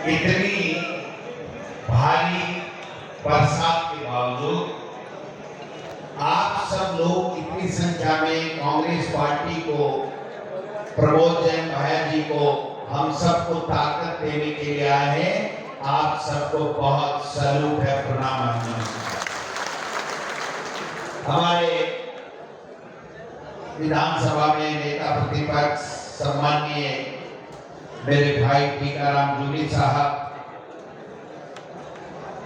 इतनी भारी बरसात के बावजूद आप सब लोग इतनी संख्या में कांग्रेस पार्टी को, प्रमोद जैन भाया जी को, हम सबको ताकत देने के लिए आए हैं। आप सबको बहुत सैल्यूट है, प्रणाम है। हमारे विधानसभा में नेता प्रतिपक्ष सम्माननीय मेरे भाई टीकाराम जूली साहब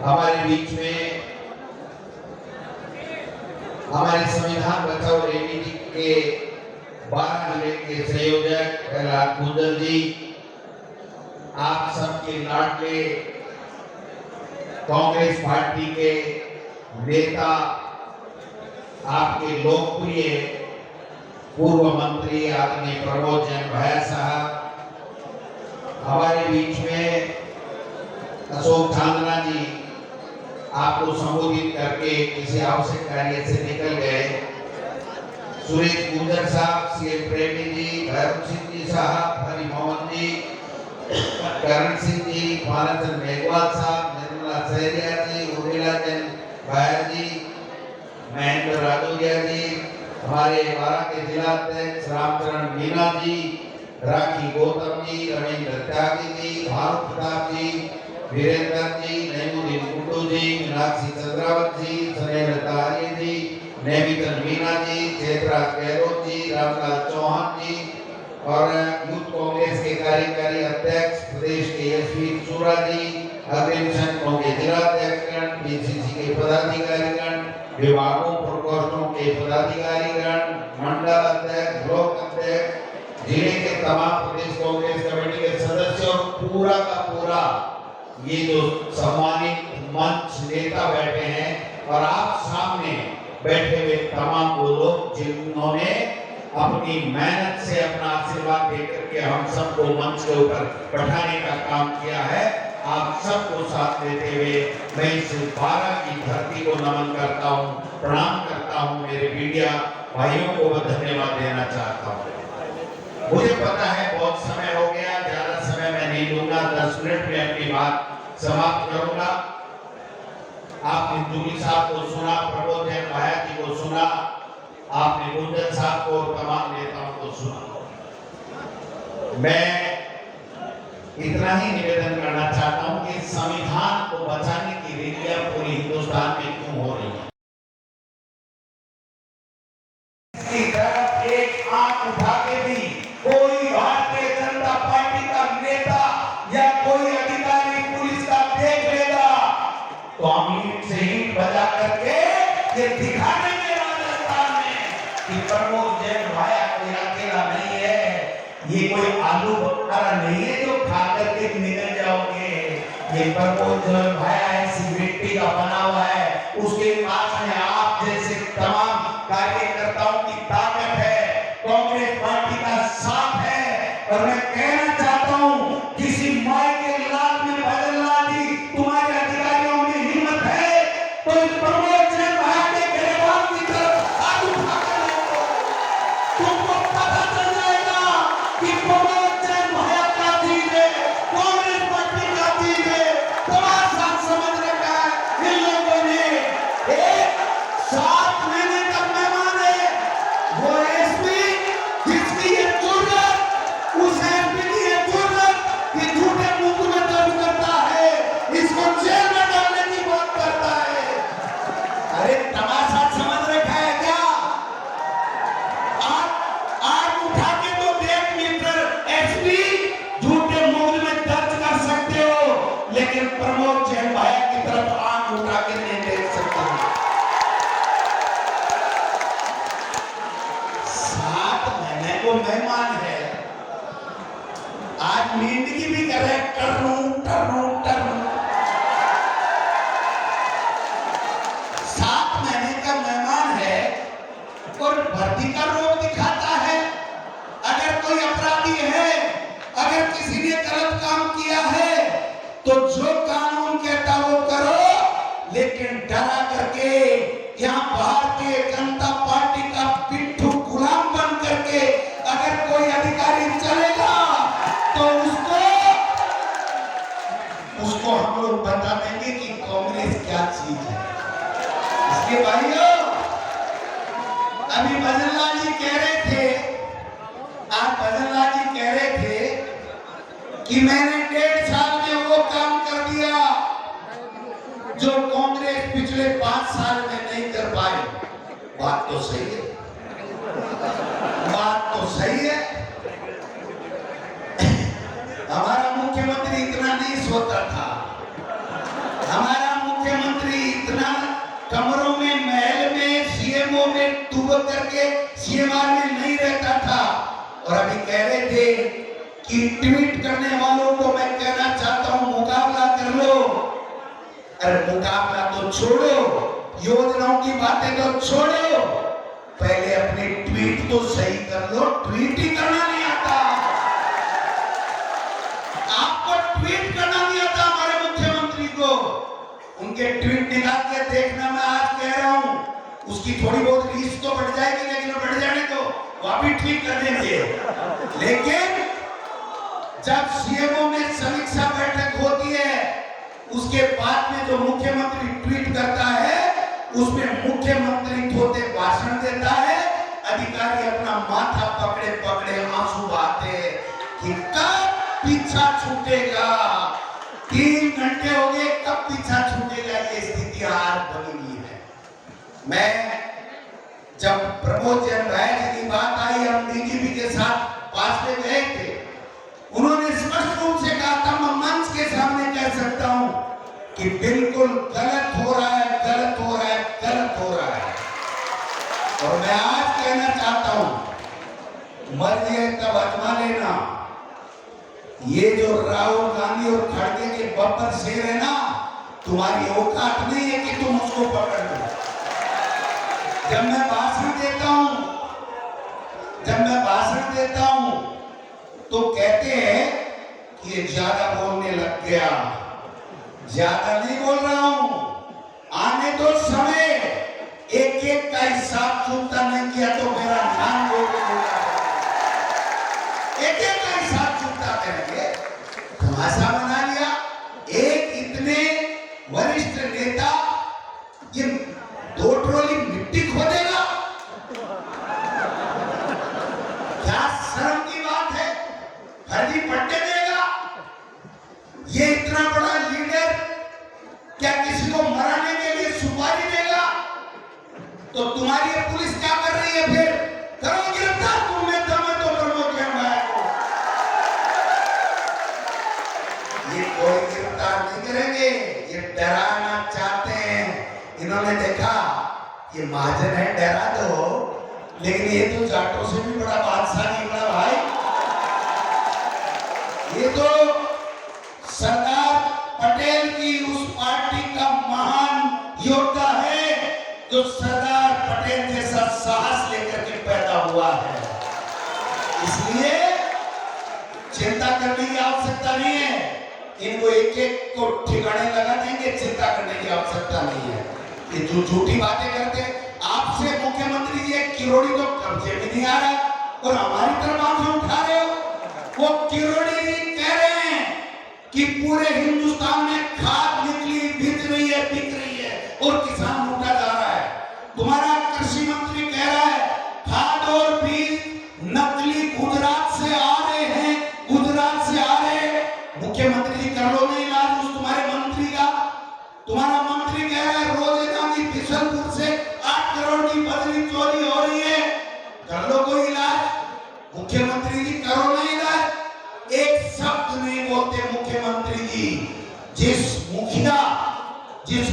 हमारे बीच में, हमारे संविधान बचाओ रैली के 12 जिले के संयोजक प्रहलाद गुंजल जी, आप सबके लाडले कांग्रेस पार्टी के नेता, आपके लोकप्रिय पूर्व मंत्री आदरणीय प्रमोद जैन भाया साहब, हमारे बीच में अशोक चांदना जी आपको संबोधित करके किसी आवश्यक कार्य से निकल गए, सुरेश गुर्जर साहब, सीएम प्रेमी जी, भैरव सिंह जी साहब, हरि मोहन जी, करण सिंह जी, भानचंद मेघवाल साहब, निर्मला सहरिया जी, उर्मिला जैन भाया जी, महेंद्र राजौरिया जी, हमारे बारा के जिला अध्यक्ष रामचरण मीना जी, राखी गौतम जी, रविंद्र त्यागी जी, भानु प्रताप जी, वीरेंद्र जी, नईमुद्दीन गुड्डू जी, मीनाक्षी चंद्रावत जी, सुनेन्द्र आर्य जी, नेमिचंद मीना जी, चेतराज गहलोत जी, रामलाल चौहान जी और यूथ कांग्रेस के कार्यकारी अध्यक्ष प्रदेश के एसपी चूरा जी, अग्रिम संघों के जिला अध्यक्षगण, बीसीसी के पदाधिकारीगण, विभागों प्रकोष्ठों के पदाधिकारीगण, मंडल अध्यक्ष, ब्लॉक अध्यक्ष, जिले के तमाम प्रदेश कांग्रेस कमेटी के सदस्यों, पूरा का पूरा ये जो सम्मानित मंच नेता बैठे हैं और आप सामने बैठे हुए तमाम वो लोग जिन्होंने अपनी मेहनत से अपना आशीर्वाद देकर के हम सबको मंच के ऊपर बैठाने का काम किया है, आप सबको साथ लेते हुए मैं इस 12 की धरती को नमन करता हूँ, प्रणाम करता हूँ। मेरे मीडिया भाइयों को धन्यवाद देना चाहता हूँ। मुझे पता है बहुत समय हो गया, ज्यादा समय मैं नहीं लूंगा, 10 मिनट में अपनी बात समाप्त करूंगा। आपने जूली साहब को सुना, प्रमोद जैन भाया जी को सुना, आपने गुंजन साहब को और तमाम नेताओं को सुना। मैं इतना ही निवेदन करना चाहता हूं कि संविधान को बचाने की रैलियां पूरे हिंदुस्तान में क्यों हो रही है। इसकी तरफ एक आंख उठा के भी कोई भारतीय जनता पार्टी का नेता या कोई अधिकारी पुलिस का देख लेगा तो हम ईंट से ईंट बजा करके ये दिखाने में राजस्थान में कि प्रमोद जैन भाया कोई अकेला नहीं है, ये कोई आलू बुखारा नहीं है जो खा करके निकल जाओगे। ये प्रमोद जैन भाया ऐसी मिट्टी का बना हुआ है, उसके पास में आप जैसे तमाम कार्यकर्ताओं की ताकत है, कांग्रेस पार्टी का साथ है। और मैं कहना चाहता हूं, किसी माई के लाल में बदलना दी तुम्हारे अधिकारियों में हिम्मत है तो इस प्रमोद जैन भाया के गिरफ्तार की तरफ हाथ उठाकर देखो, तुमको पता चल जाएगा कि प्रमोद जैन भाया का चीज है, कांग्रेस पार्टी का चीज है। तुम्हारा साथ समझ रखा है इन लोगों ने। एक 7 महीने का मेहमान है वो एसपी, जिसकी ये जरूरत, उस एसपी की ये जरूरत कि झूठे मुकदमे दर्ज करता है, इसको जेल में डालने की बात करता है। अरे तमाशा समझ रखा है क्या? आप उठा के तो देख मिस्टर एसपी, झूठे मुकदमे दर्ज कर सकते हो, लेकिन प्रमोद जैन भाया की तरफ आंख उठा के नहीं देख सकते। 7 महीने को मेहमान है, आज नींद की भी करे टर्रू टर्रू टर्रू। 7 महीने का मेहमान है और भर्ती का रोग दिखाता है। अगर कोई अपराधी है, अगर किसी ने गलत काम किया है तो जो कानून कहता वो करो, लेकिन डरा करके यहाँ भारतीय जनता पार्टी का पिट्ठू गुलाम बन करके अगर कोई अधिकारी चलेगा तो उसको उसको हम लोग बता देंगे कि कांग्रेस क्या चीज है। इसके भाइयों, अभी भजनलाल जी कह रहे थे, आज भजनलाल जी कह रहे थे कि मैंने 1.5 साल में वो काम कर दिया जो कांग्रेस पिछले 5 साल में नहीं कर पाए। बात तो सही है, बात तो सही है। हमारा मुख्यमंत्री इतना नहीं सोता था, हमारा मुख्यमंत्री इतना कमरों में, महल में, सीएमओ में डूब करके सीएमआर में नहीं रहता था। और अभी कह रहे थे कि ट्वीट करने वालों को मैं कहना चाहता हूं, मुकाबला कर लो। अरे मुकाबला तो छोड़ो, योजनाओं की बातें तो छोड़ो, पहले अपने ट्वीट तो सही कर लो। ट्वीट ही करना नहीं आता आपको, ट्वीट करना नहीं आता हमारे मुख्यमंत्री को। उनके ट्वीट निकाल के देखना, मैं आज कह रहा हूं, उसकी थोड़ी बहुत रीच तो बढ़ जाएगी, लेकिन बढ़ जाने तो वह भी ठीक कर देंगे। लेकिन जब सीएमओ में समीक्षा बैठक होती है, उसके बाद में जो मुख्यमंत्री ट्वीट करता है, उसमें मुख्यमंत्री थोड़े भाषण देता है, अधिकारी अपना माथा पकड़े पकड़े आंसू बहाते कि कब पीछा छूटेगा। 3 घंटे हो गए, कब पीछा छूटेगा, ये स्थिति आज बनी हुई है। मैं जब प्रमोद जैन भाई जी की बात आई, हम डीजीपी के साथ पास में गए थे, उन्होंने स्पष्ट रूप से कहा था, मैं मंच के सामने कह सकता हूं कि बिल्कुल गलत हो रहा है, गलत हो रहा है, गलत हो रहा है। और मैं आज कहना चाहता हूं, मर्जी है तब आजमा लेना। ये जो राहुल गांधी और खड़गे के बब्बर शेर है ना, तुम्हारी औकात नहीं है कि तुम उसको पकड़ लो। जब मैं भाषण देता हूं, तो कहते हैं कि ये ज्यादा बोलने लग गया। ज्यादा नहीं बोल रहा हूं, आने दो समय, एक एक का हिसाब चूकता नहीं किया तो मेरा नाम बोल दूंगा, एक एक का हिसाब चूकता करेंगे। तमाशा बना लिया। एक इतने वरिष्ठ नेता ये 2 ट्रॉली मिट्टी खोदेगा, क्या शर्म की बात है। फर्जी पट्टे देगा। ये इतना बड़ा लीडर क्या किसी को मराने के लिए सुपारी देगा? तो तुम्हारी पुलिस क्या कर रही है? फिर करो गिरफ्तार, तुम में दम है तो प्रमोद जैन भाई को। ये कोई गिरफ्तार नहीं करेंगे, ये डराना चाहते हैं। इन्होंने देखा ये महाजन है, डरा दो, लेकिन ये तो जाटों से भी बड़ा बादशाह निकला भाई। ये तो सरदार पटेल की उस पार्टी का महान योद्धा है जो सरदार पटेल जैसा साहस लेकर के पैदा हुआ है। इसलिए चिंता करने की आवश्यकता नहीं है। इनको एक एक को ठिकाने लगा देंगे, चिंता करने की आवश्यकता नहीं है। ये जो झूठी बातें करते हैं, आपसे मुख्यमंत्री जी एक किरोड़ी तो कब्जे में नहीं आ रहा और हमारी तरफ आंखें उठा रहे हो। वो किरोड़ी जी कह रहे हैं कि पूरे हिंदुस्तान में खाद निकली, बिक रही है, बिक रही है और किसान लूटा जा रहा है। तुम्हारा कृषि मंत्री कह रहा है खाद और बीज नकली गुजरात से आ रहे हैं, गुजरात से आ रहे हैं। मुख्यमंत्री जी कर लो नहीं इलाज उस तुम्हारे मंत्री का। तुम्हारा मंत्री कह रहा है रोजाना की बिशनपुर से 8 करोड़ की बजरी चोरी हो रही है, कर लो कोई इलाज। मुख्यमंत्री जी करो नहीं इलाज, एक शब्द नहीं बोलते मुख्यमंत्री जी। जिस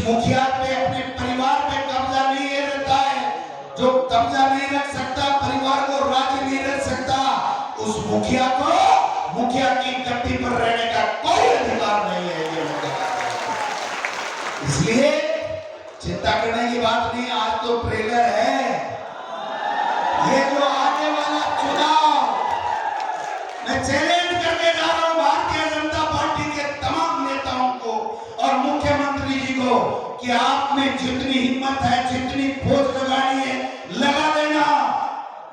मुखिया पे अपने परिवार पे कब्जा नहीं रहता है, जो कब्जा नहीं रख सकता, परिवार को राजी नहीं रख सकता, उस मुखिया को मुखिया की गद्दी पर रहने का कोई अधिकार नहीं है। ये इसलिए चिंता करने की बात नहीं। आज तो ट्रेलर है। ये जो आने वाला चुनाव, मैं चैलेंज करने जा रहा हूं भारतीय जनता पार्टी के तमाम नेताओं को और मुख्यमंत्री जी को कि आप में जितनी हिम्मत है, जितनी फौज लगानी है, लगा देना।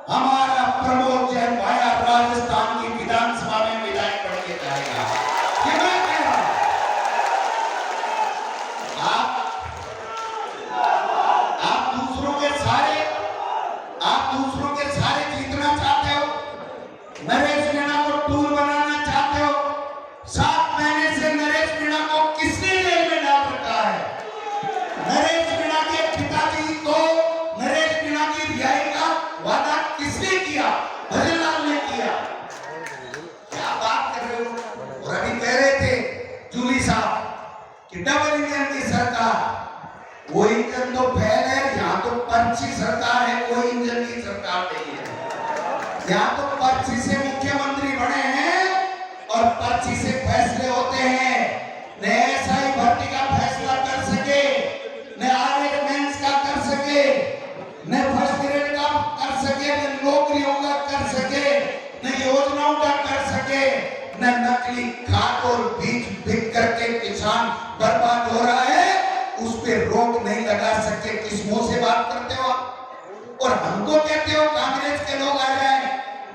हमारा प्रमोद जैन भाया राजस्थान की विधानसभा में विधायक बन के जाएगा। ये मैं कह रहा हूं। वो इंजन तो फेल है, यहाँ तो पर्ची सरकार है, कोई इंजन की सरकार नहीं है। यहाँ तो पर्ची से मुख्यमंत्री बने हैं और पर्ची से फैसले होते हैं। न एसआई भर्ती का फैसला कर सके, न आरएस मेंस का कर सके, न फर्स्ट ग्रेड का कर सके, न नौकरियों का कर सके, न योजनाओं का कर सके, न नकली खाद और बीज बिक करके किसान बर्बाद हो रहा है, उस पे रोक नहीं लगा सके। किस मुंह से बात करते हो आप? और हमको कहते हो कांग्रेस के लोग आ जाए।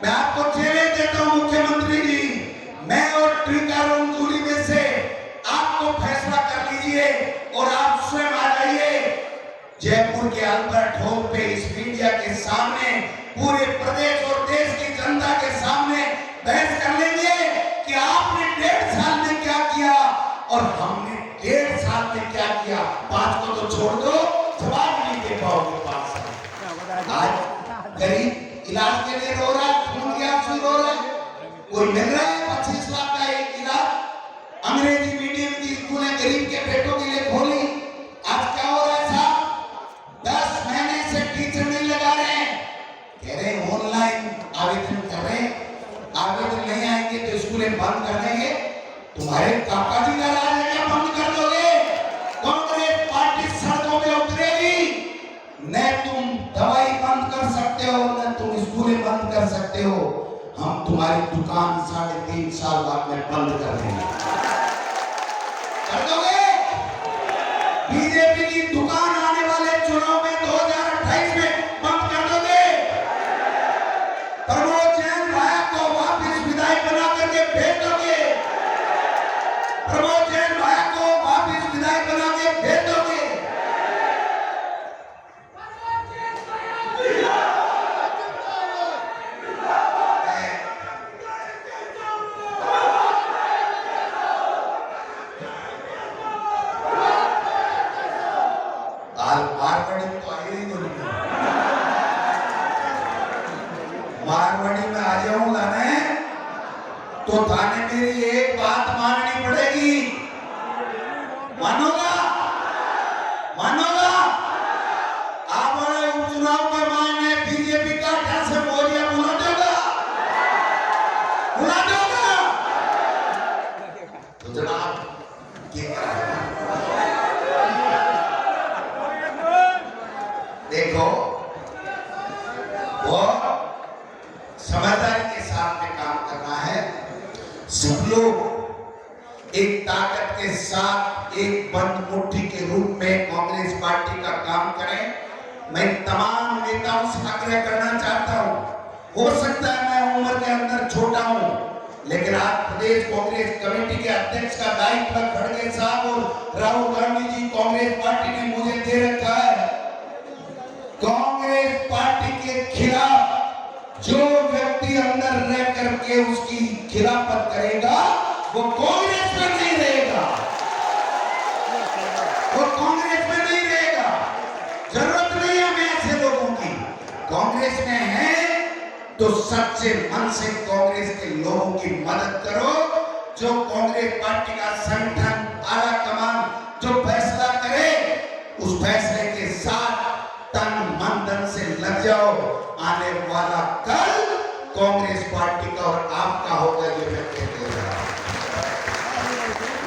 मैं आपको चैलेंज देता हूं मुख्यमंत्री जी, मैं और ट्रिकारों दूरी में से आपको फैसला कर लीजिए और आप स्वयं आ जाइए जयपुर के अल्बर्ट हॉल पे इस मीडिया के सामने, पूरे प्रदेश और देश की जनता के सामने बहस कर लेंगे कि आपने 1.5 साल में क्या किया और हमने 1.5 साल में क्या किया। 5 को तो छोड़ दो, जवाब नहीं दे पाओगे 5 साल। आज गरीब इलाज के लिए रो रहा है, खून के आंसू रो रहा है, कोई मिल रहा है 25 लाख का एक इलाज। अंग्रेजी मीडियम की स्कूलें गरीब के बेटों के लिए खोली, आज क्या हो रहा है साहब? 10 महीने से टीचर नहीं लगा रहे हैं, कह रहे ऑनलाइन आवेदन कर रहे हैं, आवेदन नहीं आएंगे तो स्कूलें बंद कर देंगे। तुम्हारे काका जी का राज है, क्या बंद कर दोगे? कांग्रेस पार्टी सड़कों पे उतरेगी। न तुम दवाई बंद कर सकते हो, न तुम स्कूलें बंद कर सकते हो। हम तुम्हारी दुकान 3.5 साल बाद में बंद कर देंगे। कर दोगे? बीजेपी की दुकान आने वाले चुनाव में 2028 में बंद कर दोगे? प्रमोद जैन भाया को वापस विधायक बना करके भेज दोगे? प्रमोद जैन भाया को वापस विधायक बना के भेज दोगे? मारवाड़ी में आ जाऊंगा मैं तो थाने मेरी एक बात माननी पड़ेगी। मानोगा? मानोगा? आप वाले उपचुनाव के मायने बीजेपी का ढाल से मोरिया बुला दोगा? बुला दोगा? तो जनाब क्या देखो, वो समझदारी के साथ में काम करना है। सब लोग एक ताकत के साथ एक बंद मुट्ठी के रूप में कांग्रेस पार्टी का काम करें। मैं तमाम नेताओं से आग्रह करना चाहता हूं, हो सकता है मैं उम्र के अंदर छोटा हूं, लेकिन आज प्रदेश कांग्रेस कमेटी के अध्यक्ष का दायित्व खड़गे साहब और राहुल गांधी जी कांग्रेस पार्टी ने मुझे दे रखा है। कांग्रेस पार्टी के खिलाफ जो व्यक्ति अंदर रह करके उसकी खिलाफत करेगा वो कांग्रेस में नहीं रहेगा, वो कांग्रेस में नहीं रहेगा। जरूरत नहीं है हमें ऐसे लोगों की। कांग्रेस में है तो सच्चे मन से कांग्रेस के लोगों की मदद करो। जो कांग्रेस पार्टी का संगठन आला कमान जो फैसला करे उस फैसले के साथ तन मन धन से लग जाओ। आने वाला कल कांग्रेस पार्टी का और आपका होगा, ये मैं कहते हैं।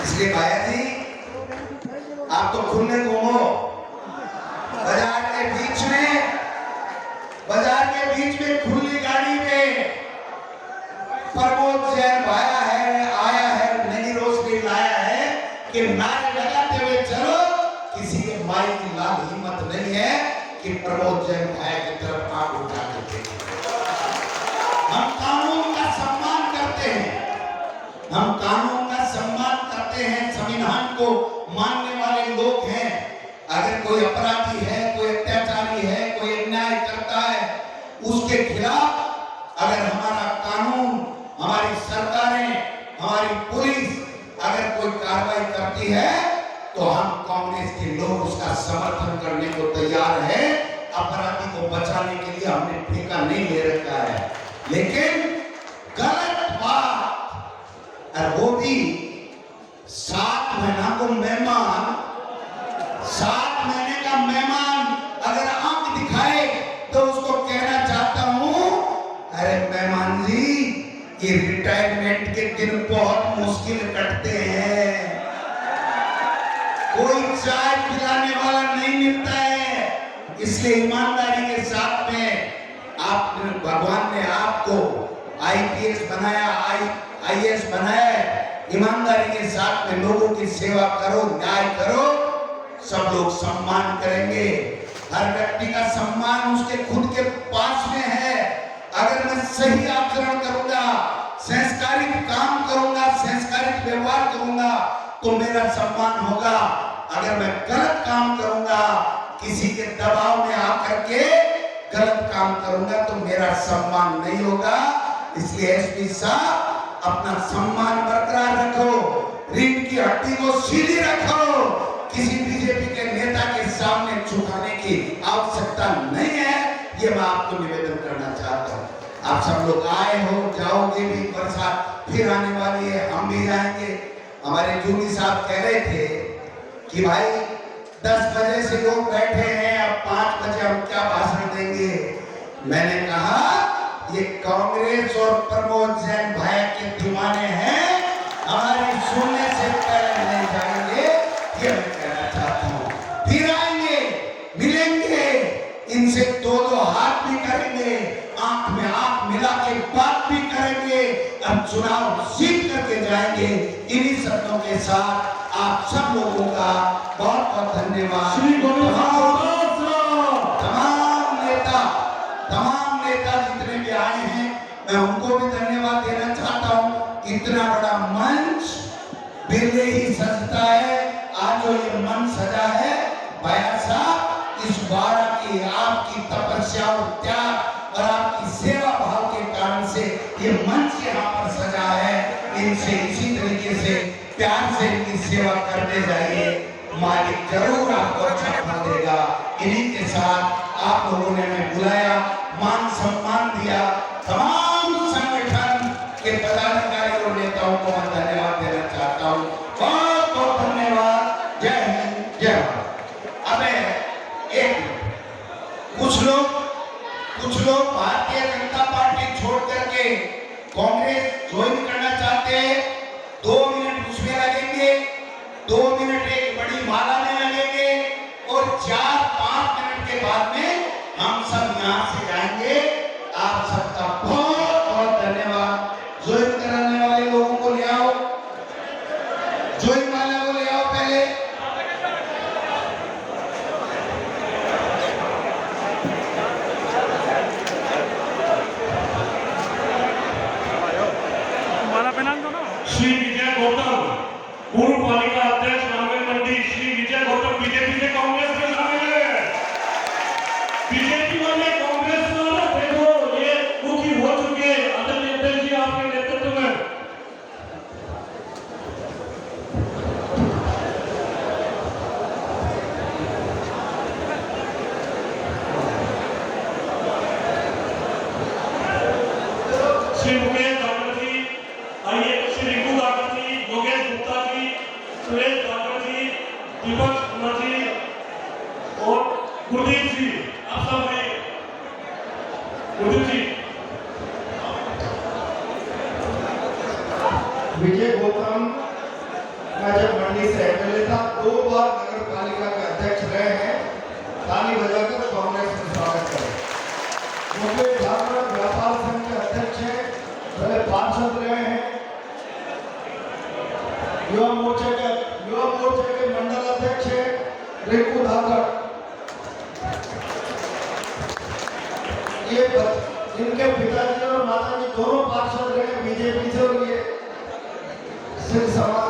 इसलिए भाया जी आप तो खुले घूमो बाजार के बीच में, बाजार के बीच में खुली गाड़ी में प्रमोद जैन भाया है, आया है, नई रोशनी लाया है कि नारे लगाते हुए चलो। किसी के माई की लाल हिम्मत नहीं है कि प्रमोद जैन भाया की तरफ आंख उठा के देखें। हम कानून का सम्मान करते हैं, हम कानून का सम्मान करते हैं, संविधान को मानने वाले लोग हैं। अगर कोई अपराधी है, कोई अत्याचारी है, कोई अन्याय करता है, उसके खिलाफ अगर हमारा कानून, हमारी सरकारें, हमारी पुलिस अगर कोई कार्रवाई करती है तो हम कांग्रेस के लोग उसका समर्थन करने को तैयार है। अपराधी को बचाने के लिए हमने ठेका नहीं ले रखा है, लेकिन गलत बात, और वो भी 7 महीना को मेहमान, 7 महीने का रिटायरमेंट के दिन बहुत मुश्किल कटते हैं। कोई चाय पिलाने वाला नहीं मिलता है, इसलिए ईमानदारी के साथ में आपने, भगवान ने आपको आईपीएस बनाया, आईएएस बनाया है। ईमानदारी के साथ में लोगों की सेवा करो, न्याय करो, सब लोग सम्मान करेंगे। हर व्यक्ति का सम्मान उसके खुद के पास में है। अगर मैं सही आचरण करूंगा, संस्कारिक काम करूंगा, संस्कारिक व्यवहार करूंगा तो मेरा सम्मान होगा। अगर मैं गलत काम करूंगा, किसी के दबाव में आकर के गलत काम करूंगा तो मेरा सम्मान नहीं होगा। इसलिए एसपी साहब अपना सम्मान बरकरार रखो, रीढ़ की हड्डी को सीधी रखो। किसी बीजेपी के नेता के सामने झुकाने की आवश्यकता नहीं है, ये मैं आपको निवेदन करना चाहता हूँ। आप सब लोग आए हो, जाओगे भी, बरसात फिर आने वाली है, हम भी जाएंगे। हमारे जूनी साहब कह रहे थे कि भाई 10 बजे से लोग बैठे हैं, अब 5 बजे हम क्या भाषण देंगे। मैंने कहा ये कांग्रेस और प्रमोद जैन भाई के दीवाने हैं, हमारी सुनने से पहले नहीं जाएंगे, ये मैं कहना चाहता हूँ। फिर आएंगे, मिलेंगे, इनसे दो हाथ भी करेंगे, आंख में आंख मिला के बात भी करेंगे, अब चुनाव जीत करके जाएंगे। इन्हीं शब्दों के साथ आप सब लोगों का बहुत बहुत धन्यवाद। तमाम नेता जितने भी आए हैं, मैं उनको भी धन्यवाद देना चाहता हूँ। इतना बड़ा मंच बिरले ही सजता है। आज जो ये मंच सजा है, भैया साहब, इस बार की आपकी तपस्या और त्याग और आपकी सेवा भाव के कारण से ये मंच यहाँ पर सजा है। इनसे इसी तरीके से प्यार से इनकी सेवा करते जाइए, मालिक जरूर आपको अच्छा फल देगा। इन्हीं के साथ आप लोगों ने हमें बुलाया, मान सम्मान दिया, तमाम संगठन के पदाधिकारी और नेताओं को मैं धन्यवाद देना चाहता हूँ। बहुत बहुत धन्यवाद। जय हिंद, जय भारत। अब एक कुछ लोग भारतीय जनता पार्टी छोड़ करके कांग्रेस ज्वाइन करना चाहते हैं। 2 मिनट उसमें लगेंगे, 2 मिनट एक बड़ी माला में लगेंगे और 4-5 मिनट के बाद में हम सब यहाँ से जाएंगे। आप सबका बहुत बहुत धन्यवाद। ज्वाइन कराने वाले लोगों को ले आओ, ज्वाइन वाले को ले आओ पहले। श्री विजय गौतम, पूर्व पालिका अध्यक्ष नांगल मंडी। श्री विजय गौतम बीजेपी से कांग्रेस में शामिल है। बीजेपी वाले कांग्रेस में देखो, ये मुखी हो चुके आदरणीय अध्यक्ष जी आपके नेतृत्व में। श्री मुकेश डॉक्टर जी, आइए, श्री रिंकू डॉक्टर जी, योगेश गुप्ता जी, सुरेश डॉक्टर जी, दीपक कुमार जी और गुरदीप जी, आप सब आइए। गुरदीप जी। विजय गौतम मैं जब मंडी से एमएलए था, 2 बार नगर पालिका के अध्यक्ष रहे हैं। ताली बजाकर कांग्रेस में स्वागत करें। मुकेश ठाकुर व्यापार संघ के अध्यक्ष हैं, पहले पार्षद रहे हैं। युवा मोर्चे के मंडल अध्यक्ष है रिंकू ठाकुर। ये इनके पिताजी और माताजी दोनों पार्षद रहे बीजेपी से, और ये सिख समाज